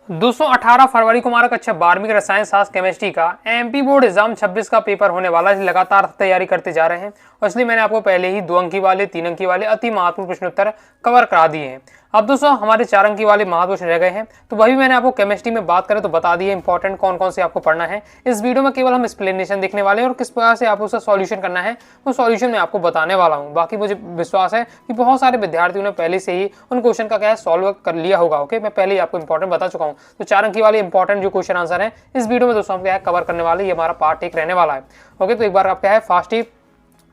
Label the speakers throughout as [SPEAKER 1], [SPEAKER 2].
[SPEAKER 1] दोस्तों 18 फरवरी को हमारा कक्षा 12वीं का रसायन शास्त्र केमिस्ट्री का एमपी बोर्ड एग्जाम 26 का पेपर होने वाला है। लगातार तैयारी करते जा रहे हैं और इसलिए मैंने आपको पहले ही 2 अंकी वाले 3 अंकी वाले अति महत्वपूर्ण प्रश्नोत्तर कवर करा दिए हैं। अब दोस्तों हमारे 4 अंकी वाले महत्वपूर्ण प्रश्न रह गए हैं, तो वही मैंने आपको केमिस्ट्री में बात करें तो बता दिए इंपॉर्टेंट कौन कौन से आपको पढ़ना है। इस वीडियो में केवल हम एक्सप्लेनेशन देखने वाले हैं और किस प्रकार से आपको उसका सॉल्यूशन करना है वो सॉल्यूशन मैं आपको बताने वाला हूँ। बाकी मुझे विश्वास है कि बहुत सारे विद्यार्थियों ने पहले से ही उन क्वेश्चन का क्या है सॉल्व कर लिया होगा। ओके, मैं पहले ही आपको इंपॉर्टेंट बता चुका हूँ। तो 4 अंकी वाले इंपॉर्टेंट जो क्वेश्चन आंसर है इस वीडियो में दोस्तों हम क्या है कवर करने वाले, ये हमारा पार्ट 1 रहने वाला है। ओके, तो एक बार आप क्या है फास्ट ही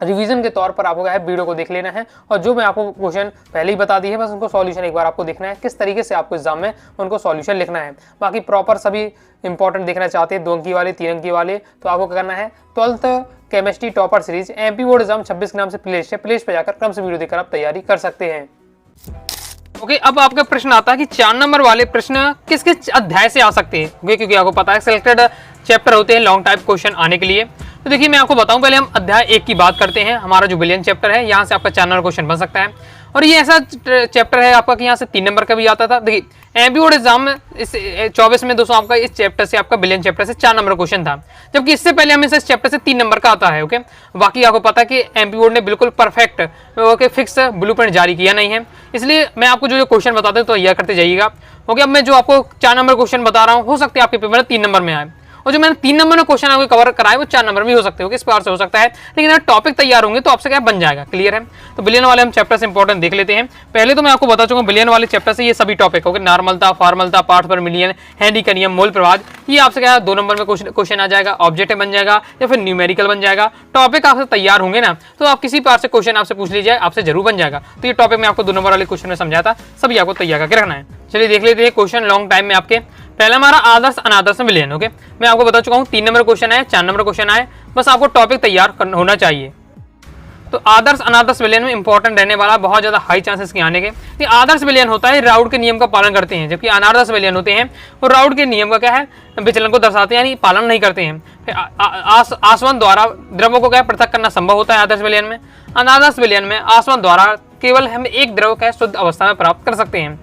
[SPEAKER 1] रिवीजन के तौर पर आपको क्या है वीडियो को देख लेना है और जो मैं आपको क्वेश्चन पहले ही बता दी है बस उनको सॉल्यूशन एक बार आपको देखना है, किस तरीके से आपको एग्जाम में उनको सॉल्यूशन लिखना है। बाकी प्रॉपर सभी इंपॉर्टेंट देखना चाहते हैं 2 अंकी वाले 3 अंकी वाले, तो आपको क्या करना है 12th chemistry topper series MP board exam 26 के नाम से प्लेलिस्ट है, प्लेलिस्ट पे जाकर क्रम से वीडियो देखकर आप तैयारी कर सकते हैं। ओके, अब आपका प्रश्न आता है कि 4 नंबर वाले प्रश्न किस किस अध्याय से आ सकते हैं, क्योंकि आपको पता है सिलेक्टेड चैप्टर होते हैं लॉन्ग टाइप क्वेश्चन आने के लिए। तो देखिए मैं आपको बताऊं, पहले हम अध्याय 1 की बात करते हैं। हमारा जो बिलियन चैप्टर है यहाँ से आपका 4 नंबर क्वेश्चन बन सकता है और ये ऐसा चैप्टर है आपका कि यहाँ से 3 नंबर का भी आता था। देखिए एमपी बोर्ड एग्जाम में इस 24 में दोस्तों आपका इस चैप्टर से आपका बिलियन चैप्टर से 4 नंबर क्वेश्चन था, जबकि इससे पहले हमें इस चैप्टर से 3 नंबर का आता है। ओके, बाकी आपको पता है कि एमपी बोर्ड ने बिल्कुल परफेक्ट ओके फिक्स ब्लूप्रिंट जारी किया नहीं है, इसलिए मैं आपको जो क्वेश्चन बताता हूँ तो यह करते जाइएगा। ओके, अब मैं जो आपको 4 नंबर क्वेश्चन बता रहा हूँ हो सकता है आपके पेपर में 3 नंबर में आए, और जो मैंने 3 नंबर में क्वेश्चन आपको कवर कराए वो 4 नंबर भी हो सकते हो, इस प्रकार से हो सकता है। लेकिन अगर टॉपिक तैयार होंगे तो आपसे क्या बन जाएगा, क्लियर है। तो बिलियन वाले हम चैप्टर से इंपॉर्टेंट देख लेते हैं। पहले तो मैं आपको बता चुका हूं बिलियन वाले चैप्टर से ये सभी टॉपिक होंगे, नॉर्मलता, फॉर्मलता, पार्ट्स पर मिलियन, हेनरी का नियम, मोल प्रवाह, ये आपसे क्या 2 नंबर में क्वेश्चन आ जाएगा, ऑब्जेक्टिव बन जाएगा या फिर न्यूमेरिकल बन जाएगा। टॉपिक आपसे तैयार होंगे ना तो आप किसी पार्ट से क्वेश्चन आपसे पूछ लीजिए, आपसे जरूर बन जाएगा। तो ये टॉपिक मैं आपको 2 नंबर वाले क्वेश्चन में समझाया था, सभी आपको तैयार करके रखना है। चलिए देख लेते हैं क्वेश्चन लॉन्ग टाइम में आपके। पहला हमारा आदर्श अनादर्श विलयन। ओके, मैं आपको बता चुका हूँ 3 नंबर क्वेश्चन है, 4 नंबर क्वेश्चन आए, बस आपको टॉपिक तैयार होना चाहिए। तो आदर्श अनादर्श विलयन में इंपॉर्टेंट रहने वाला, बहुत ज्यादा हाई चांसेस के आने के। तो आदर्श विलयन होता है राउड के नियम का पालन करते हैं, जबकि अनादर्श विलयन होते हैं वो राउड के नियम का क्या है विचलन को दर्शाते हैं, यानी पालन नहीं करते हैं। आसवन द्वारा द्रव्यों को क्या पृथक करना संभव होता है आदर्श विलयन में। अनादर्श विलयन में आसवन द्वारा केवल हम एक द्रव का शुद्ध अवस्था में प्राप्त कर सकते हैं।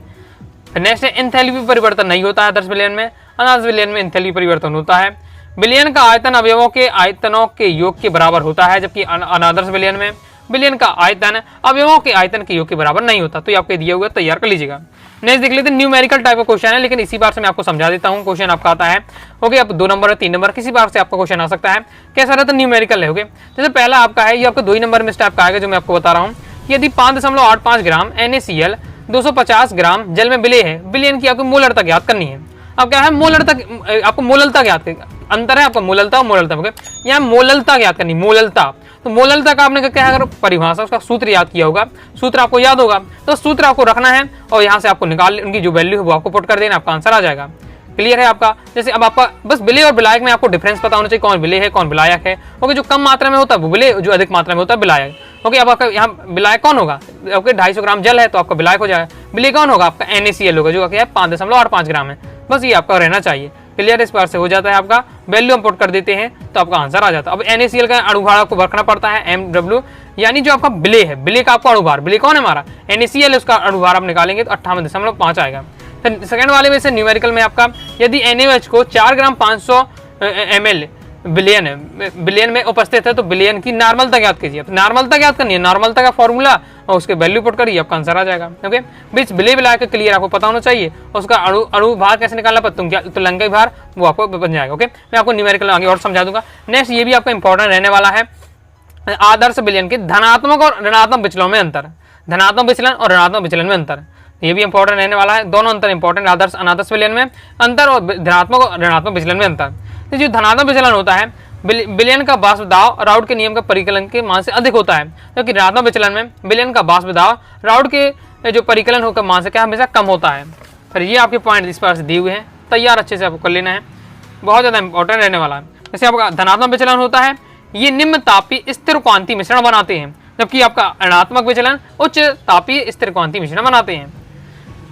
[SPEAKER 1] नेक्स्ट एंथैल्पी परिवर्तन नहीं होता है आदर्श विलयन में, अनादर्श विलयन में एंथैल्पी परिवर्तन होता है। विलयन का आयतन अवयवों के आयतनों के योग के बराबर होता है, जबकि अनादर्श विलयन में विलयन का आयतन अवयवों के आयतन के योग के बराबर नहीं होता। तो ये आपके दिए हुए तैयार कर लीजिएगा। नेक्स्ट देख लेते हैं न्यूमेरिकल टाइप का क्वेश्चन है, लेकिन इसी बार से मैं आपको समझा देता हूँ। क्वेश्चन आपका आता है ओके, अब 2 नंबर 3 नंबर किसी बार से आपका क्वेश्चन आ सकता है। कैसा रहता है न्यूमेरिकल है। ओके, जैसे पहला आपका है ये आपका 2 नंबर में टाइप का आएगा, जो मैं आपको बता रहा हूँ। यदि 5.85 ग्राम NaCl 250 ग्राम जल में विलय है, विलयन की आपको मोलरता ज्ञात करनी है। अब क्या है मोलरता, आपको मोललता ज्ञात करनी, अंतर है आपका मोललता और मोललता में। यहाँ मोललता ज्ञात करनी, मोललता। तो मोललता का आपने क्या है अगर परिभाषा उसका सूत्र याद किया होगा, सूत्र आपको याद होगा, तो सूत्र आपको रखना है और यहाँ से आपको निकाल उनकी जो वैल्यू है वो आपको पुट कर देना, आपका आंसर आ जाएगा। क्लियर है आपका। जैसे अब आपका बस विलय और विलायक में आपको डिफरेंस पता होना चाहिए, कौन विलय है कौन विलायक है। ओके, जो कम मात्रा में होता है वो विलय, जो अधिक मात्रा में होता है विलायक। ओके, अब आपका यहाँ विलायक कौन होगा, ओके 250 ग्राम जल है तो आपका विलायक हो जाएगा। विलय कौन होगा आपका NaCl होगा, जो क्या है 5.85 ग्राम है। बस ये आपका रहना चाहिए। क्लियर, इस बार से हो जाता है आपका, वैल्यू हम पुट कर देते हैं तो आपका आंसर आ जाता है। अब NaCl का अणुभार आपको रखना पड़ता है MW, यानी जो आपका विलय है, विलय का आपको अणुभार, विलय कौन है हमारा NaCl, उसका अणुभार आप निकालेंगे तो 58.5 आएगा। सेकंड वाले में से न्यूमेरिकल में आपका यदि NaOH को 4 ग्राम 500 ml बिलियन में उपस्थित है तो बिलियन की नॉर्मलता ज्ञात कीजिए। तो नॉर्मलता ज्ञात करनी है, नॉर्मलता का फॉर्मूला और उसके वैल्यू पुट करिए, आपका आंसर आ जाएगा। ओके, बीच विलय विलायक का क्लियर आपको पता होना चाहिए, उसका अणुभार कैसे निकालना पड़ता तो लंकाई भार वो आपको बन जाएगा। ओके, मैं आपको न्यूमेरिकल आगे और समझा दूंगा। नेक्स्ट ये भी आपका इंपॉर्टेंट रहने वाला है, आदर्श विलयन के धनात्मक और ऋणात्मक विचलन में अंतर, धनात्मक विचलन और ऋणात्मक विचलन में अंतर, ये भी इंपॉर्टेंट रहने वाला है। दोनों अंतर इंपॉर्टेंट, आदर्श अनादर्श विलयन में अंतर और धनात्मक और ऋणात्मक विचलन में अंतर। तो जो धनात्मक विचलन होता है, विलयन का वाष्प दाब राउड के नियम का परिकलन के मान से अधिक होता है, जबकि ऋणात्मक विचलन में विलयन का वाष्प दाब राउड के जो परिकलन होकर मान से क्या हमेशा कम होता है। फिर ये आपके पॉइंट इस पर दिए हुए हैं, तैयार अच्छे से आपको कर लेना है, बहुत ज़्यादा इंपॉर्टेंट रहने वाला है। जैसे आपका धनात्मक विचलन होता है, ये निम्न तापीय स्थिर क्वांति मिश्रण बनाते हैं, जबकि आपका ऋणात्मक विचलन उच्च तापीय स्थिर क्वांति मिश्रण बनाते हैं।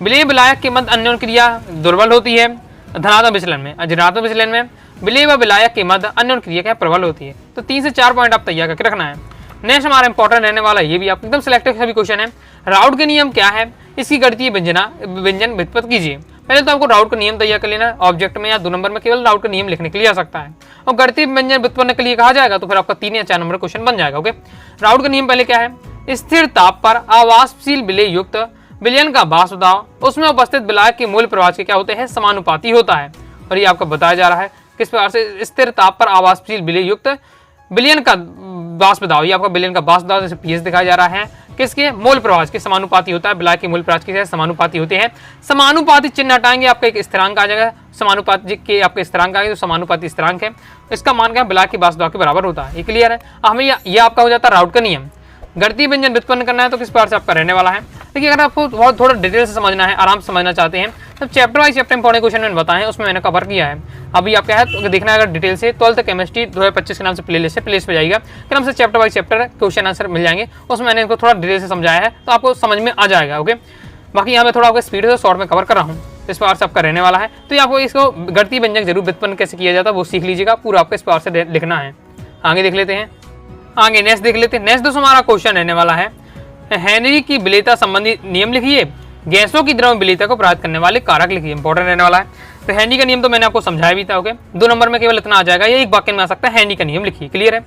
[SPEAKER 1] विलय विलायक के मध्य अन्योन्य क्रिया दुर्बल होती है धनात्मक विचलन में, ऋणात्मक विचलन में विलय व विलायक के मध्य अन्योन्य क्रिया क्या प्रबल होती है। तो 3 से 4 पॉइंट आप तैयार करके रखना है। नेक्स्ट हमारा इंपॉर्टेंट रहने वाला, ये भी आप एकदम सिलेक्टिव सभी क्वेश्चन है। राउड के नियम क्या है, इसकी गणितीय व्यंजन व्युत्पत्ति कीजिए। पहले तो आपको राउट का नियम तैयार कर लेना है। ऑब्जेक्ट में या 2 नंबर में केवल राउट का नियम लिखने के लिए आ सकता है, और गणितीय व्यंजन व्युत्पन्न के लिए कहा जाएगा तो फिर आपका 3 या 4 नंबर क्वेश्चन बन जाएगा। ओके, राउट का नियम पहले क्या है, स्थिर ताप पर आवासशील विलय युक्त विलयन का वाष्प दाब उसमें उपस्थित विलायक के मूल प्रवाह के क्या होते हैं, समानुपाती होता है। और ये आपको बताया जा रहा है किस प्रकार से, स्थिर ताप पर आवासशील विलय युक्त विलयन का वाष्प दाब, ये आपका विलयन का वाष्प दाब जैसे पीएच दिखाया जा रहा है, किसके मूल प्रवाह के समानुपाती होता है। विलायक के मूल प्रवाह के समानुपाती होते हैं। समानुपाती चिन्ह हटाएंगे आपका एक स्थिरांक आ जाएगा, समानुपाती के आपके स्थिरांक आएंगे, जो समानुपाती स्थिरांक है इसका मान क्या है, विलायक के वाष्प दाब के बराबर होता है। ये क्लियर है। हमें ये आपका हो जाता है राउट का नियम। गणितीय व्यंजन व्युत्पन्न करना है तो किस प्रकार से आपका रहने वाला है। देखिए, अगर आपको बहुत थोड़ा डिटेल से समझना है, आराम से समझना चाहते हैं, तो chapter wise chapter important question मैंने बताए हैं, उसमें मैंने कवर किया है। अभी आप क्या है तो देखना है, अगर डिटेल से 12th केमिस्ट्री 2025 के नाम से प्लेलिस्ट है, प्लेलिस्ट पे जाइएगा, फिर हमसे chapter wise chapter question answer मिल जाएंगे, उसमें मैंने इनको थोड़ा डिटेल से समझाया है, तो आपको समझ में आ जाएगा। ओके, बाकी यहाँ मैं थोड़ा आपको स्पीड से शॉर्ट में कवर कर रहा हूँ, इस प्रकार से आपका रहने वाला है। तो ये आपको इसको गणितीय व्यंजक जरूर व्युत्पन्न कैसे किया जाता है वो सीख लीजिएगा, पूरा आपको इस प्रकार से लिखना है। आगे देख लेते हैं, आगे नेक्स्ट देख लेते हैं। नेक्स्ट दोस्तों हमारा क्वेश्चन रहने वाला है, हेनरी की विलेयता संबंधी नियम लिखिए, गैसों की द्रव विलेयता को प्रभावित करने वाले कारक लिखिए। इंपॉर्टेंट रहने वाला है। तो हेनरी का नियम तो मैंने आपको समझाया भी था। ओके, 2 नंबर में केवल इतना आ जाएगा, ये एक वाक्य में आ सकता है, हेनरी का नियम लिखिए। क्लियर है।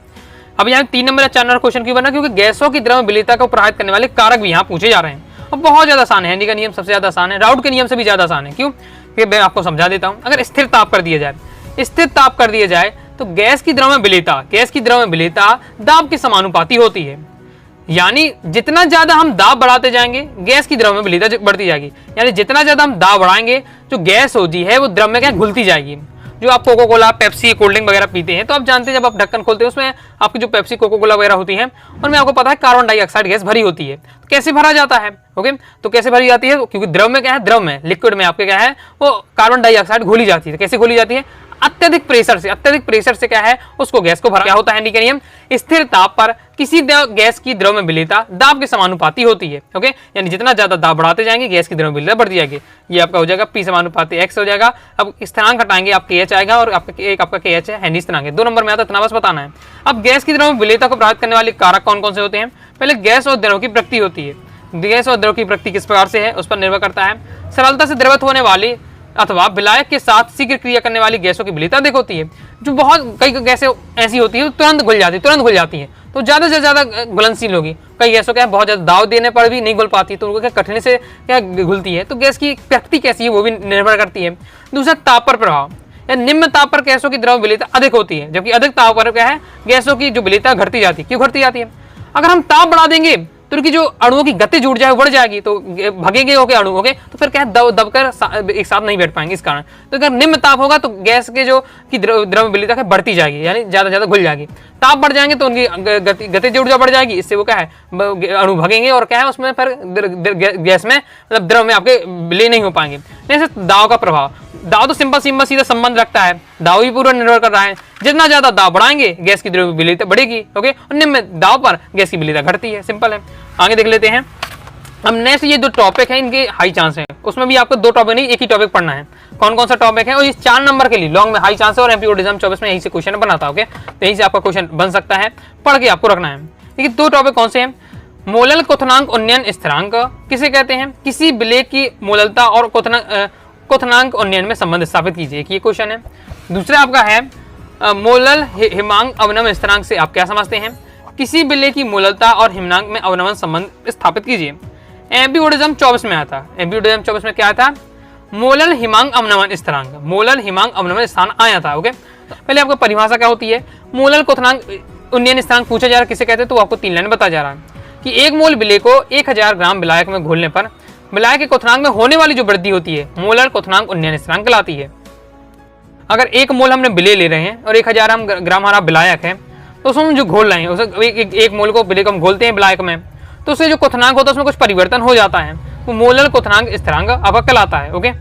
[SPEAKER 1] अब यहाँ 3 नंबर या 4 नंबर क्वेश्चन क्यों बना, क्योंकि गैसों की द्रव विलेयता को प्रभावित करने वाले कारक भी यहाँ पूछे जा रहे हैं, और बहुत ज्यादा आसान है। हेनरी का नियम सबसे ज्यादा आसान है, राउट के नियम से भी ज्यादा आसान है। क्यों, मैं आपको समझा देता हूँ। अगर स्थिर ताप कर दिया जाए, स्थिर ताप कर दिया जाए तो गैस की द्रव में विलेयता, गैस की द्रव में विलेयता दाब के समानुपाती होती है। यानी जितना ज्यादा हम दाब बढ़ाते जाएंगे, गैस की द्रव में विलेयता बढ़ती जाएगी। यानी जितना ज्यादा हम दाब बढ़ाएंगे, जो गैस होती है वो द्रव में क्या घुलती जाएगी। जो आप Coca Cola, Pepsi, cold drink वगैरह पीते हैं, तो आप जानते हैं जब आप ढक्कन खोलते हैं उसमें आपकी जो पेप्सी, कोको कोला वगैरह होती है, उनमें आपको पता है कार्बन डाइऑक्साइड गैस भरी होती है। तो कैसे भरा जाता है। ओके, तो कैसे भरी जाती है, क्योंकि द्रव में क्या है, द्रव में लिक्विड में आपके क्या है, वो कार्बन डाइऑक्साइड घोली जाती है। कैसे घोली जाती है, अत्यधिक प्रेशर से। अत्यधिक प्रेशर से क्या है, उसको गैस को भरा। क्या होता है हेनरी का नियम, स्थिर ताप पर किसी गैस की द्रव में विलेयता दाब के समानुपाती होती है। ओके, यानी जितना ज्यादा दाब बढ़ाते जाएंगे, गैस की द्रव में विलेयता बढ़ती जाएगी। ये आपका हो जाएगा P समानुपाती X हो जाएगा। अब स्थिरांक हटाएंगे, आप KH आएगा, और आपका KH है, हेनरी स्थिरांक है। 2 नंबर में आता है, इतना बस बताना है। अब गैस की द्रव में विलेयता को प्रभावित करने वाले कारक कौन कौन से होते हैं। पहले गैस और द्रव की प्रकृति होती है। गैस और द्रव की प्रकृति किस प्रकार से है, उस पर निर्भर करता है। सरलता से द्रवित होने वाली अथवा विलायक के साथ शीघ्र क्रिया करने वाली गैसों की विलेयता अधिक होती है। जो बहुत कई गैसें ऐसी होती है तुरंत घुल जाती है, तो ज्यादा से ज्यादा घुलनशील होगी। कई गैसों क्या बहुत ज्यादा दाव देने पर भी नहीं घुल पाती, तो उनको क्या कठिन से क्या घुलती है। तो गैस की प्रकृति कैसी है वो भी निर्भर करती है। दूसरा, ताप पर प्रभाव, या निम्न ताप पर गैसों की द्रव विलेयता अधिक होती है, जबकि अधिक ताप पर क्या है, गैसों की जो विलेयता घटती जाती है। क्यों घटती जाती है, अगर हम ताप बढ़ा देंगे तो उनकी जो अणुओं की गति जुड़ जाए, बढ़ जाएगी, तो भगेंगे होके अणु होके, तो फिर क्या है, दबकर एक साथ नहीं बैठ पाएंगे इस कारण। तो अगर निम्न ताप होगा तो गैस के जो की द्रव विलेयता बढ़ती जाएगी, यानी ज्यादा घुल जाएगी। ताप बढ़ जाएंगे तो उनकी गतिज ऊर्जा बढ़ जाएगी, इससे वो क्या है, अणु भगेंगे, और क्या है उसमें फिर गैस में मतलब द्रव में आपके विलय नहीं हो पाएंगे। जैसे दाव का प्रभाव, दाव तो सिंपल सीधा संबंध रखता है, दाव भी पूरा निर्भर कर रहा है। जितना ज्यादा दाव बढ़ाएंगे, गैस की द्रव विलेयता बढ़ेगी। ओके, और निम्न दाव पर गैस की विलेयता घटती है। सिंपल है। आगे देख लेते हैं। अब नेक्स्ट ये 2 टॉपिक है, इनके हाई चांस है, उसमें भी आपको 2 टॉपिक नहीं, एक ही टॉपिक पढ़ना है। कौन कौन सा टॉपिक है, और ये 4 नंबर के लिए लॉन्ग में हाई चांस है, और एमपी बोर्ड एग्जाम 24 में यही से क्वेश्चन बना था। ओके, तो यही से आपका क्वेश्चन बन सकता है, पढ़ के आपको रखना है। देखिए 2 टॉपिक कौन से हैं। मोलल क्वथनांक उन्नयन स्थिरांक किसे कहते हैं, किसी विलेय की मोललता और क्वथनांक उन्नयन में संबंध स्थापित कीजिए, ये क्वेश्चन है। दूसरा आपका है मोलल हिमांक अवनमन स्थिरांक से आप क्या समझते हैं, किसी विलेय की मोललता और हिमांक में अवनमन संबंध स्थापित कीजिए। एमपी बोर्ड एग्जाम 24 में आता है। एमपी बोर्ड एग्जाम 24 में क्या था, मोलल हिमांक अवनमन स्थिरांक, मोलल हिमांक अवनमन स्थान आया था। ओके, पहले आपको परिभाषा क्या होती है। मोलल क्वथनांक उन्नयन स्थिरांक पूछा जा रहा है, किसे कहते हैं, तो आपको 3 लाइन बता जा रहा है कि 1 मोल विलेय को 1000 ग्राम विलायक में घोलने पर विलायक के क्वथनांक में होने वाली जो वृद्धि होती है, मोलल क्वथनांक उन्नयन स्थिरांक कहलाती है। अगर 1 मोल हमने विलेय ले रहे हैं और 1000 ग्राम हमारा विलायक है, तो उसमें हम जो घोल रहे हैं, उसे एक मोल को विलेय को हम घोलते हैं विलायक में, तो उससे जो क्वथनांक होता है उसमें कुछ परिवर्तन हो जाता है, वो मोलल क्वथनांक स्थिरांक आपका कहलाता है। ओके,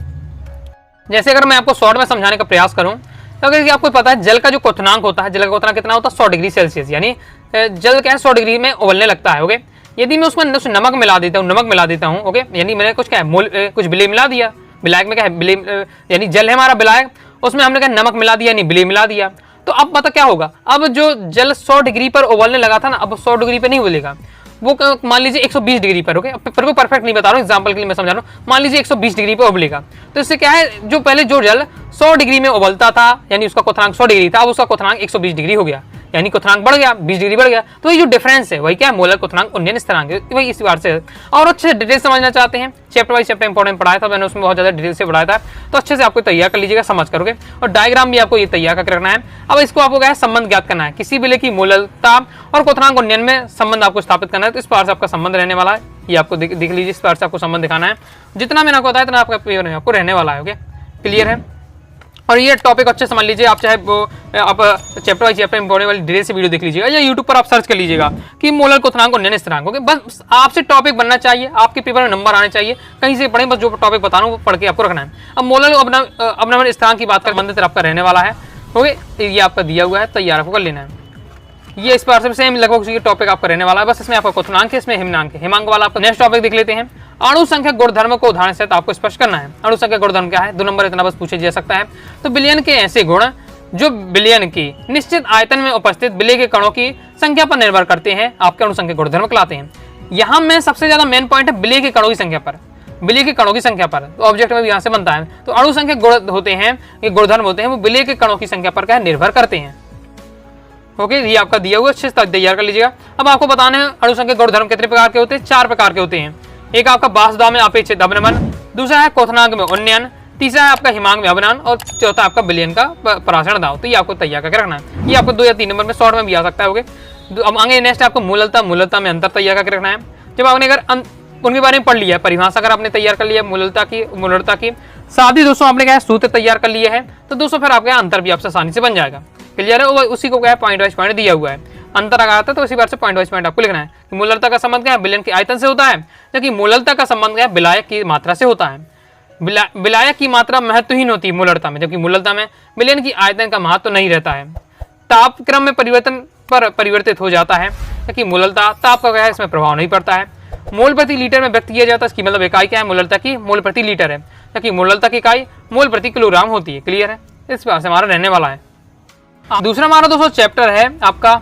[SPEAKER 1] जैसे अगर मैं आपको शॉर्ट में समझाने का प्रयास करूं, तो अगर आपको पता है जल का जो क्वथनांक होता है, जल का क्वथनांक कितना होता है, 100 डिग्री सेल्सियस, यानी जल क्या है 100 डिग्री में उबलने लगता है। ओके, यदि मैं उसमें नमक मिला देता हूँ, ओके, यानी मैंने कुछ क्या है कुछ विलेय मिला दिया, विलायक में क्या है विलेय, यानी जल है हमारा विलायक, उसमें हमने क्या नमक मिला दिया, यानी विलेय मिला दिया, तो अब पता क्या होगा, अब जो जल 100 डिग्री पर उबलने लगा था ना, अब 100 डिग्री पे नहीं उबलेगा, वो मान लीजिए 120 डिग्री पर, ओके, पेपर को परफेक्ट नहीं बता रहा हूँ, एग्जांपल के लिए मैं समझा रहा हूँ, मान लीजिए 120 डिग्री पर उबलेगा, तो इससे क्या है, जो पहले जो जल 100 डिग्री में उबलता था, यानी उसका क्वथनांक 100 डिग्री था, अब उसका क्वथनांक 120 डिग्री हो गया, यानी क्वथनांक बढ़ गया, 20 डिग्री बढ़ गया। तो ये जो डिफरेंस है वही क्या है, मोलर क्वथनांक उन्नयन स्थिरांक, वही इस बार से। और अच्छे से डिटेल समझना चाहते हैं, चैप्टर वाइज चैप्टर इंपॉर्टेंट पढ़ाया था मैंने, उसमें बहुत ज्यादा डिटेल से पढ़ाया था, तो अच्छे से आपको तैयार कर लीजिएगा, समझ करोगे। और डायग्राम भी आपको ये तैयार करके रखना है। अब इसको आपको क्या है, संबंध ज्ञात करना है, किसी विलय की मोलरता और क्वथनांक उन्नयन में संबंध आपको स्थापित करना है। तो इस बार से आपका संबंध रहने वाला है, ये आपको दिख लीजिए, इस बार से आपको संबंध दिखाना है। जितना मैंने आपको बताया इतना आपका पेपर में आपको रहने वाला है, ओके, क्लियर है। और ये टॉपिक अच्छे समझ लीजिए, आप चाहे वो आप चैप्टर वाइज चैप्टर इंपॉर्टेंट वाली डिटेल से वीडियो देख लीजिएगा, या यूट्यूब पर आप सर्च कर लीजिएगा कि मोलर क्वथनांक उन्नयन स्थिरांक, ओके। बस आपसे टॉपिक बनना चाहिए, आपके पेपर में नंबर आने चाहिए, कहीं से पढ़ें, बस जो टॉपिक बता रहा हूँ वो पढ़ के आपको रखना है। अब मोलर अवनमन स्थिरांक की बात कर, संबंधित आपका रहने वाला है, ओके, ये आपका दिया हुआ है, तैयार आपको कर लेना है। ये इस बार से सेम लगभग उसी टॉपिक आपका रहने वाला है, बस इसमें आपका क्वथनांक है, इसमें हिमांक है। हिमांक वाला आपका नेक्स्ट टॉपिक देख लेते हैं। अणु संख्या गुणधर्म को उदाहरण से आपको स्पष्ट करना है। अणु संख्या गुणधर्म क्या है, 2 नंबर इतना बस पूछा जा सकता है। तो विलयन के ऐसे गुण जो विलयन की निश्चित आयतन में उपस्थित विलय के कणों की संख्या पर निर्भर करते हैं, आपके अणु संख्या गुणधर्म कहलाते हैं। यहाँ में सबसे ज्यादा मेन पॉइंट है विलय के कणों की संख्या पर, विलय के कणों की संख्या पर, तो ऑब्जेक्ट में भी यहाँ से बनता है। तो अणु संख्या गुण होते हैं, ये गुणधर्म होते हैं, वो विलय के कणों की संख्या पर क्या है, निर्भर करते हैं, ओके। ये आपका दिया हुआ, अच्छे से तैयार कर लीजिएगा। अब आपको बताना है अणु संख्या गुणधर्म कितने प्रकार के होते हैं, 4 प्रकार के होते हैं। एक आपका बासुदा में अपेक्षित अवनमन, दूसरा है क्वथनांक में उन्नयन, तीसरा है आपका हिमांक में अवनयन, और चौथा आपका विलयन का परासरण दाव। तो ये आपको तैयार करके रखना है। ये आपको 2 या 3 नंबर में शॉर्ट में भी आ सकता है, ओके। अब आगे नेक्स्ट आपको मूललता, मूललता में अंतर तैयार करके रखना है। जब आपने अगर उनके बारे में पढ़ लिया, परिभाषा अगर आपने तैयार कर लिया मूललता की, मूललता की, साथ ही दोस्तों आपने क्या है सूत्र तैयार कर लिए है, तो दोस्तों फिर आपका अंतर भी आपसे आसानी से बन जाएगा, क्लियर है। उसी को क्या है, पॉइंट वाइज पॉइंट दिया हुआ है। अंतर अगर आता है तो इसी बार से पॉइंट वाइज पॉइंट आपको लिखना है कि मूललता का संबंध क्या है, विलयन की आयतन से होता है, जबकि मूललता का संबंध क्या है, विलायक की मात्रा से होता है। विलायक की मात्रा महत्वहीन होती है मूललता में, जबकि मूललता में विलयन की आयतन का महत्व नहीं रहता है। ताप क्रम में परिवर्तन पर परिवर्तित हो जाता है, जबकि मूललता ताप का क्या है, इसमें प्रभाव नहीं पड़ता है। मोल प्रति लीटर में व्यक्त किया जाता है, इसकी मतलब इकाई क्या है, मूललता की मोल प्रति लीटर है, जबकि मूललता की इकाई मोल प्रति किलोग्राम होती है, क्लियर है। इस बार से हमारा रहने वाला है। दूसरा हमारा दोस्तों चैप्टर है आपका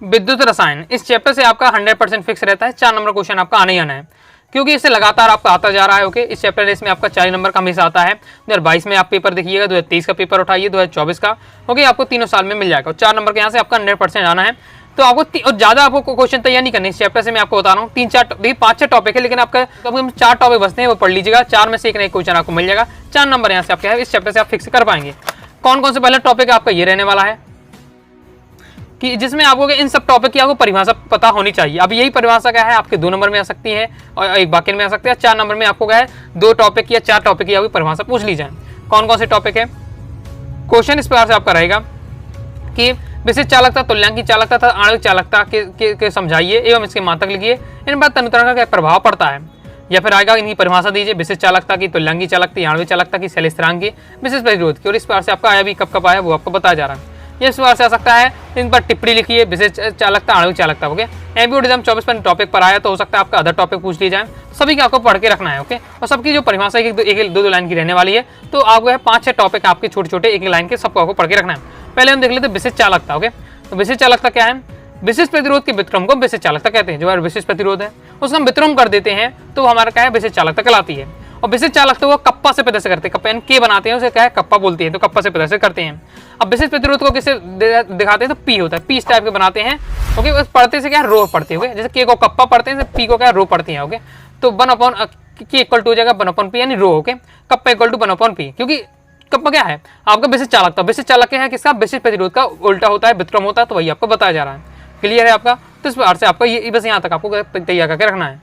[SPEAKER 1] विद्युत रसायन। इस चैप्टर से आपका 100% फिक्स रहता है, 4 नंबर क्वेश्चन आपका आने ही आना है, क्योंकि इससे लगातार आपका आता जा रहा है, ओके। इस चैप्टर इसमें आपका 40 नंबर का हमेशा आता है। 2022 में आप पेपर देखिएगा, 2023 का पेपर उठाइए, 2024 का, ओके, आपको तीनों साल में मिल जाएगा। और 4 नंबर के यहाँ से आपका 100% आना है। तो आपको ज़्यादा आपको क्वेश्चन तैयार नहीं करने इस चैप्टर से, मैं आपको बता रहा हूँ। 5-6 टॉपिक है, लेकिन आपका 4 टॉपिक बचते हैं, वो पढ़ लीजिएगा। 4 में से एक ना एक क्वेश्चन आपको मिल जाएगा। 4 नंबर यहाँ से आपके है, इस चैप्टर से आप फिक्स कर पाएंगे। कौन कौन से पहला टॉपिक आपका ये रहने वाला है कि जिसमें आपको इन सब टॉपिक की आपको परिभाषा पता होनी चाहिए। अब यही परिभाषा क्या है, आपके 2 नंबर में आ सकती है और एक वाक्य में आ सकती है। 4 नंबर में आपको क्या है, 2 टॉपिक या 4 टॉपिक की आपकी परिभाषा पूछ ली जाए। कौन कौन से टॉपिक है, क्वेश्चन इस प्रकार से आपका रहेगा कि विशिष्ट चालकता, तुल्यांकी चालकता तथा आणविक चालकता के समझाइए एवं इसके मात्रक लिखिए, इन पर तनुकरण का क्या प्रभाव पड़ता है। या फिर आएगा इनकी परिभाषा दीजिए, विशिष्ट चालकता की, तुल्यांकी चालकता, आणविक चालकता की, शैल स्थिरांक की, विशिष्ट प्रतिरोध की। और इस प्रकार से आपका आया भी कब आया वो आपको बताया जा रहा है। ये इस प्रकार से आ सकता है, इन पर टिप्पणी लिखिए, विशिष्ट चालकता, आणविक चालकता, ओके। एमपीओ 24 पर टॉपिक पर आया तो हो सकता है आपका अदर टॉपिक पूछ लिया जाए, सभी का आपको पढ़ के रखना है, ओके। और सबकी जो परिभाषा एक 2 लाइन की रहने वाली है, तो आपको 5-6 टॉपिक आपके छोटे-छोटे एक लाइन के सबको आपको पढ़ के रखना है। पहले हम देख लेते हैं विशिष्ट चालकता, ओके। तो विशिष्ट चालकता क्या है, विशिष्ट प्रतिरोध के व्युत्क्रम को विशिष्ट चालकता कहते हैं। जो विशिष्ट प्रतिरोध है उसका हम व्युत्क्रम कर देते हैं तो हमारा क्या है, विशिष्ट चालकता कहलाती है। और विशिष्ट चालकता को कप्पा से प्रदर्शित करते हैं, कप्पा यानी के बनाते हैं, उसे क्या है कप्पा बोलते हैं, तो कप्पा से प्रदर्शित करते हैं। अब विशिष्ट प्रतिरोध को किससे दिखाते हैं, तो पी होता है, पी इस टाइप के बनाते हैं, ओके। पढ़ते से क्या है, रो पढ़ते हैं, जैसे के को कप्पा पढ़ते हैं, पी को क्या रो पढ़ते हैं, ओके। तो 1/P इक्वल टू हो जाएगा 1/P यानी rho, okay. Kappa equal to 1/P, क्योंकि कप्पा क्या है आपका विशिष्ट चालकता, विशिष्ट चालक है किसका, विशिष्ट प्रतिरोध का उल्टा होता है, व्युत्क्रम होता है, तो वही आपको बताया जा रहा है, क्लियर है आपका। तो इस प्रकार से आपको ये बस यहाँ तक आपको तैयार करके रखना है,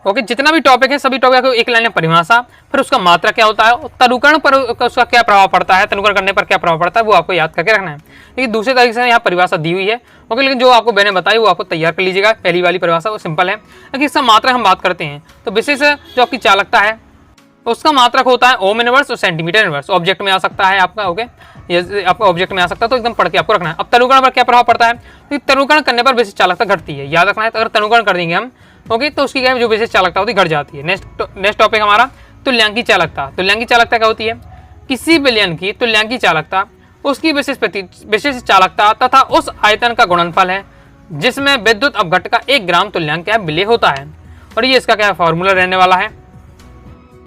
[SPEAKER 1] ओके। जितना भी टॉपिक है सभी टॉपिक को एक लाइन में परिभाषा, फिर उसका मात्रा क्या होता है, तनुकरण पर उसका क्या प्रभाव पड़ता है, तनुकरण करने पर क्या प्रभाव पड़ता है, वो आपको याद करके रखना है। लेकिन दूसरे तरीके से यहाँ परिभाषा दी हुई है, ओके। लेकिन जो आपको मैंने बताई वो आपको तैयार कर लीजिएगा। पहली वाली परिभाषा वो सिंपल है, लेकिन इसका मात्रा हम बात करते हैं तो विशेष जो आपकी चालकता है उसका मात्रक होता है ओम इनवर्स और सेंटीमीटर इनवर्स। ऑब्जेक्ट में आ सकता है आपका, ओके, ये आपका ऑब्जेक्ट में आ सकता है, तो एकदम पढ़ के आपको रखना है। अब तनुकरण पर क्या प्रभाव पड़ता है, तो तनुकरण करने पर विशिष्ट चालकता घटती है, याद रखना है। तो अगर तनुकरण कर देंगे हम, ओके, तो उसकी क्या जो विशिष्ट चालकता होती है घट जाती है। नेक्स्ट टॉपिक हमारा तुल्यांकी चालकता। तुल्यांकी चालकता क्या होती है, किसी विलयन की तुल्यांकी चालकता उसकी विशिष्ट चालकता तथा उस आयतन का गुणनफल है जिसमें विद्युत अपघट्ट का 1 ग्राम तुल्यांक क्या है विलेय होता है। और ये इसका क्या है फॉर्मूला रहने वाला है।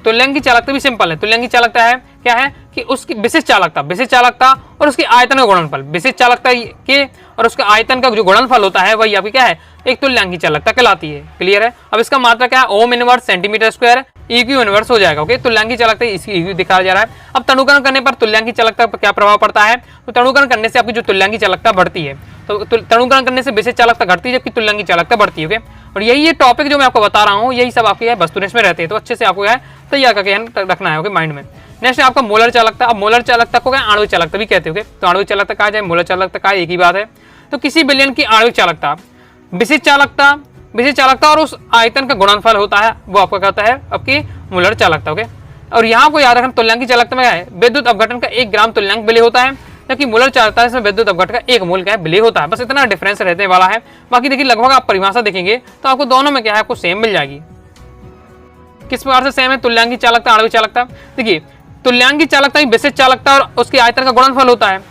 [SPEAKER 1] तुल्यांक की चालकता भी सिंपल है। तुल्यांक की चालकता है क्या है कि उसकी विशिष्ट चालकता और उसकी आयतन का गुणनफल, विशिष्ट चालकता के और उसका आयतन का जो गुणनफल होता है वही आपकी क्या है एक तुल्यांक की चालकता कहलाती है। क्लियर है। अब इसका मात्रा क्या है ohm inverse centimetre square EQ inverse हो जाएगा। ओके, तुल्यांक की चालकता इसकी EQ दिखाया जा रहा है। अब तनुकरण करने पर तुल्यांक की चालकता पर क्या प्रभाव पड़ता है, तो तनुकरण करने से आपकी जो तुल्यांक की चालकता बढ़ती है, तो तनुकरण करने से विशिष्ट चालकता घटती है जबकि तुल्यांक की चालकता बढ़ती है। ओके, और यही ये टॉपिक जो मैं आपको बता रहा हूँ यही सब आपके वस्तुनिष्ठ में रहते हैं, तो अच्छे से आपको तैयार करके रखना है ओके माइंड में। नेक्स्ट आपका मोलर चालकता। अब मोलर चालकता को क्या आणविक चालकता भी कहते हैं। तो आणविक चालकता कहा जाए मोलर चालकता कहा एक ही बात है। तो किसी विलयन की आणविक चालकता विशिष्ट चालकता और उस आयतन का गुणनफल होता है वो आपका कहता है आपकी मोलर चालकता। ओके, और यहाँ को याद रखना तुल्यांक की चालकता में क्या है विद्युत अपघटन का 1 ग्राम तुल्यांक विलेय होता है, जबकि मोलर चालकता से विद्युत अपघटन का 1 मोल क्या है विलेय होता है। बस इतना डिफरेंस रहने वाला है। बाकी देखिए लगभग आप परिभाषा देखेंगे तो आपको दोनों में क्या है आपको सेम मिल जाएगी। किस प्रकार से सेम है तुल्यांक की चालकता आणविक चालकता। देखिए तुल्यांक की चालकता विशिष्ट चालकता और उसके आयतन का गुणनफल होता है।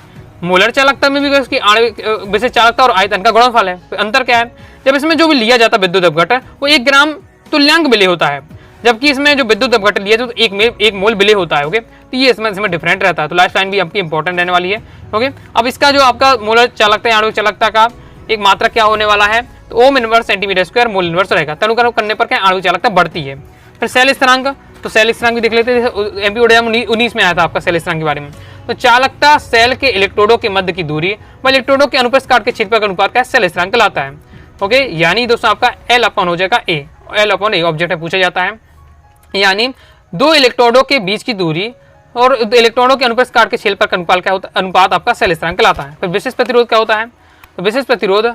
[SPEAKER 1] मोलर चालकता में भी उसकी आणविक विशिष्ट चालकता और आयतन का गुणनफल है। तो अंतर क्या है, जब इसमें जो भी लिया जाता है विद्युत अपघटन वो 1 ग्राम तुल्यांक विलेय होता है, जबकि इसमें जो विद्युत अपघटन लिया तो 1 मोल विलेय होता है। ओके, तो ये इसमें डिफरेंट रहता है। तो लास्ट लाइन भी आपकी इंपॉर्टेंट रहने वाली है। ओके, अब इसका जो आपका मोलर चालकता आणविक चालकता का एक मात्रा क्या होने वाला है, तो ohm inverse centimetre square mole inverse रहेगा। तनुकरण करने पर क्या आणविक चालकता बढ़ती है। फिर सेल स्थिरांक, तो सेल स्थिरांक भी देख लेते हैं। MP ODM 19 में आया था आपका सेल स्थिरांक के बारे में। तो चालकता सेल के इलेक्ट्रोडों के मध्य की दूरी व इलेक्ट्रोडों के अनुप्रस्थ काट के क्षेत्रफल का अनुपात का सेल स्थिरांक कहलाता है। ओके, यानी दोस्तों आपका L/, हो जाएगा A, L/A ऑब्जेक्ट में पूछा जाता है। यानी 2 इलेक्ट्रोडों के बीच की दूरी और इलेक्ट्रॉनों के अनुप्रस्थ काट के क्षेत्रफल का अनुपात आपका सेल स्थिरांक कहलाता है। फिर विशिष्ट प्रतिरोध क्या होता है, तो विशिष्ट प्रतिरोध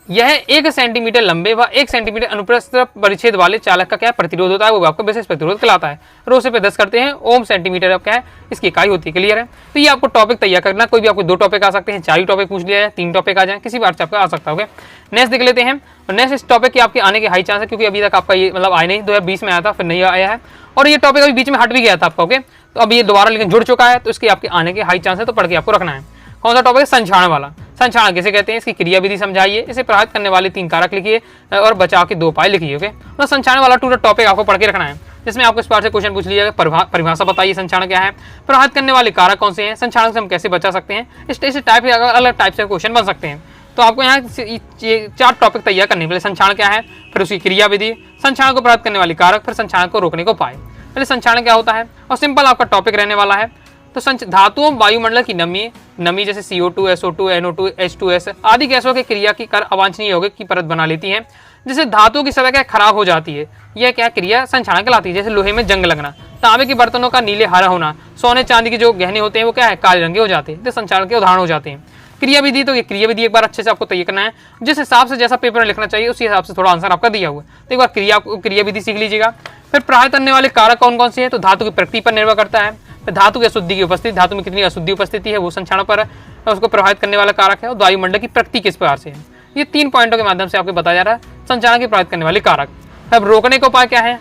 [SPEAKER 1] यह 1 सेंटीमीटर लंबे व 1 सेंटीमीटर अनुप्रस्थ परिच्छेद वाले चालक का क्या प्रतिरोध होता है वो आपको विशिष्ट प्रतिरोध कहलाता है। रो से पे 10 करते हैं, ओम सेंटीमीटर क्या है इसकी इकाई होती है। क्लियर है। तो ये आपको टॉपिक तैयार करना, कोई भी आपको 2 टॉपिक आ सकते हैं, 4 टॉपिक पूछ लिया जाए, 3 टॉपिक आ जाए, किसी बार से आपका आ सकता है। नेक्स्ट देख लेते हैं। नेक्स्ट इस टॉपिक के आपके आने के हाई चांस है, क्योंकि अभी तक आपका ये मतलब आया नहीं, 2020 में आया था फिर नहीं आया है, और ये टॉपिक अभी बीच में हट भी गया था आपका। ओके, तो अब ये दोबारा लेकिन जुड़ चुका है, तो इसके आपके आने के हाई चांस है, तो पढ़ के आपको रखना है। कौन सा टॉपिक है, संक्षारण वाला। संक्षारण किसे कहते हैं, इसकी क्रियाविधि समझाइए, इसे प्रभावित करने वाले 3 कारक लिखिए और बचाव के 2 उपाय लिखिए। ओके, तो संक्षारण वाला पूरा टॉपिक आपको पढ़ के रखना है, जिसमें आपको इस बार से क्वेश्चन पूछ लिया जाएगा। परिभाषा बताइए संक्षारण क्या है, प्रभावित करने वाले कारक कौन से हैं, संक्षारण से हम कैसे बचा सकते हैं, इस टाइप के अलग टाइप से क्वेश्चन बन सकते हैं। तो आपको यहाँ 4 टॉपिक तैयार करने के लिए संक्षारण क्या है, फिर उसकी क्रियाविधि, संक्षारण को प्रभावित करने वाले कारक, फिर संक्षारण को रोकने को उपाय। पहले संक्षारण क्या होता है, और सिंपल आपका टॉपिक रहने वाला है। तो धातुओं वायुमंडल की नमी जैसे CO2, SO2, NO2, H2S आदि गैसों की क्रिया की कर अवांछनीय यौगिक की परत बना लेती है, जिससे धातुओं की सतह क्या खराब हो जाती है। यह क्या क्रिया संक्षारण कहलाती है। जैसे लोहे में जंग लगना, तांबे के बर्तनों का नीले हरा होना, सोने चांदी के जो गहने होते हैं वो क्या है काले रंगे हो जाते हैं, तो संक्षारण के उदाहरण हो जाते हैं। क्रियाविधि, तो ये क्रियाविधि एक बार अच्छे से आपको तैयार करना है, जिस हिसाब से जैसा पेपर में लिखना चाहिए उसी हिसाब से थोड़ा आंसर आपका दिया हुआ है। तो एक बार क्रियाविधि सीख लीजिएगा। फिर प्रभावित करने वाले कारक कौन कौन से हैं, तो धातु की प्रकृति पर निर्भर करता है, धातु की अशुद्धि की उपस्थिति, धातु में कितनी अशुद्धि उपस्थिति है वो संक्षारण पर उसको प्रभावित करने वाला कारक है, और वायुमंडल की प्रकृति किस प्रकार से है। ये 3 पॉइंटों के माध्यम से आपको बताया जा रहा है संक्षारण के प्रभावित करने वाले कारक। अब रोकने का उपाय क्या है,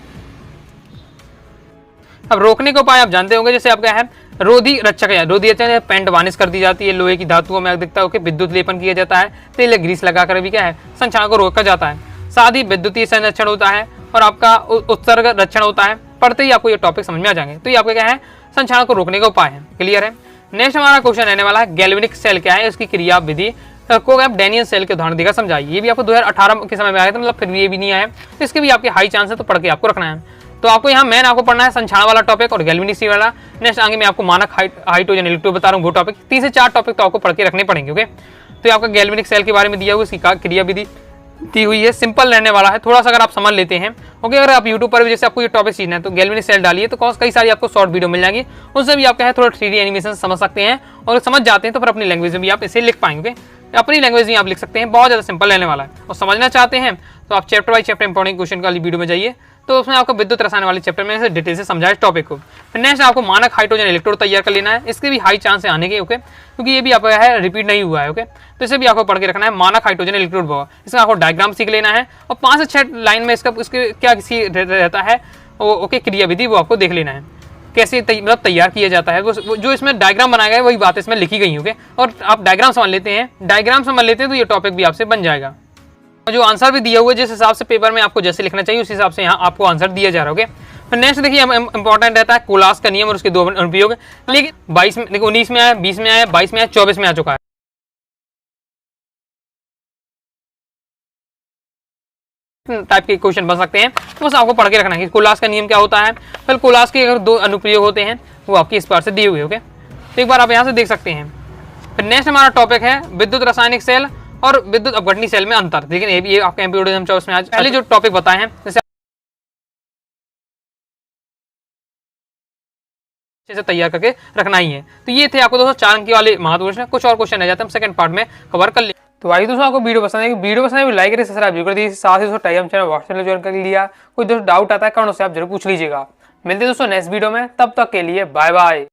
[SPEAKER 1] अब रोकने का उपाय आप जानते होंगे, जैसे आप क्या है रोधी रक्षक है, रोधी रक्षक पेंट वार्निश कर दी जाती है, लोहे की धातुओं में अधिकता होकर विद्युत लेपन किया जाता है, तेल ग्रीस लगाकर भी क्या है संक्षारण को रोका जाता है। साथ ही विद्युतीय संरक्षण होता है और आपका उत्सर्ग रक्षण होता है। पढ़ते ही आपको ये टॉपिक समझ में आ जाएंगे। तो ये आपका क्या है संक्षारण को रोकने का उपाय है। क्लियर है। नेक्स्ट हमारा क्वेश्चन रहने वाला है गैल्वेनिक सेल क्या है, उसकी क्रिया विधि को आप डैनियल सेल के उदाहरण देकर समझाइए। ये भी आपको 2018 के समय में आया था, मतलब फिर भी ये भी नहीं आया, तो इसके भी आपके हाई चांस है, तो पढ़ के आपको रखना है। तो आपको यहाँ मेन आपको पढ़ना है संक्षारण वाला टॉपिक और गैल्वेनिक सेल वाला। नेक्स्ट आगे मैं आपको मानक हाइड्रोजन इलेक्ट्रोड बता रहा हूँ, वो टॉपिक 3 से 4 टॉपिक तो आपको पढ़ के रखने पड़ेंगे। ओके, तो आपका गैल्वेनिक सेल के बारे में दिया हुआ, इसकी क्रिया विधि दी हुई है, सिंपल रहने वाला है, थोड़ा सा अगर आप समझ लेते हैं। ओके, अगर आप यूट्यूब पर भी जैसे आपको ये टॉपिक सीखना है तो गैल्वेनिक सेल डालिए, तो कई सारी आपको शॉर्ट वीडियो मिल जाएंगी, उससे भी आप क्या है थोड़ा 3D एनिमेशन समझ सकते हैं, और समझ जाते हैं तो फिर अपनी लैंग्वेज में भी आप इसे लिख पाएंगे। अपनी लैंग्वेज में आप लिख सकते हैं, बहुत ज़्यादा सिंपल रहने वाला है। और समझना चाहते हैं तो आप chapter by chapter important question वाली वीडियो में जाइए, तो उसमें आपको विद्युत रसायन वाले चैप्टर में से डिटेल से समझाए इस टॉपिक को। फिर नेक्स्ट आपको मानक हाइड्रोजन इलेक्ट्रोड तैयार कर लेना है, इसके भी हाई चांस है आने के। ओके, क्योंकि ये भी आपका है रिपीट नहीं हुआ है। ओके, तो इसे भी आपको पढ़ के रखना है, मानक हाइड्रोजन इलेक्ट्रोड वो, इसका आपको डायग्राम सीख लेना है, और 5 से 6 लाइन में इसके क्या किसी रहता है ओके क्रियाविधि वो आपको देख लेना है। कैसे मतलब तैयार किया जाता है, जो इसमें डायग्राम बनाया गया है वही बात इसमें लिखी गई होगी। और आप डायग्राम समझ लेते हैं तो ये टॉपिक भी आपसे बन जाएगा। जो आंसर भी दिया हुआ है जिस हिसाब से पेपर में आपको जैसे लिखना चाहिए उस हिसाब से यहाँ आपको आंसर दिया जा रहा होगा। फिर नेक्स्ट देखिए इंपॉर्टेंट रहता है कोलास का नियम और उसके 2 अनुप्रयोग। लेकिन 22 में देखो, 19 में आया, 20 में आया, 22 में आया, 24 में आ चुका है। टाइप के क्वेश्चन बन सकते हैं, तो बस आपको पढ़ के रखना है कि कोलास का नियम क्या होता है। फिर कोलास के अगर 2 अनुप्रयोग होते हैं वो आपकी इस बार से दिए हुए। ओके, तो एक बार आप यहाँ से देख सकते हैं। फिर नेक्स्ट हमारा टॉपिक है विद्युत रासायनिक सेल और विद्युत अपघटनी सेल में अंतर। लेकिन ये आपका एमपी बोर्ड एग्जाम 24 में आज पहले जो टॉपिक बताए हैं जैसे से तैयार करके रखना ही है। तो ये थे आपको दोस्तों 4 अंक वाले महत्वपूर्ण प्रश्न। कुछ और क्वेश्चन रह जाते हैं, हम सेकंड पार्ट में कवर कर ले। तो भाई दोस्तों आपको वीडियो पसंद है, वीडियो पसंद है लाइक करिए, सब्सक्राइब कर दीजिए। साथ ही दोस्तों टाइम चैनल व्हाट्सएप में ज्वाइन कर लिया। कोई दोस्तों डाउट आता है कमेंट से आप जरूर पूछ लीजिएगा। मिलते हैं दोस्तों नेक्स्ट वीडियो में, तब तक के लिए बाय बाय।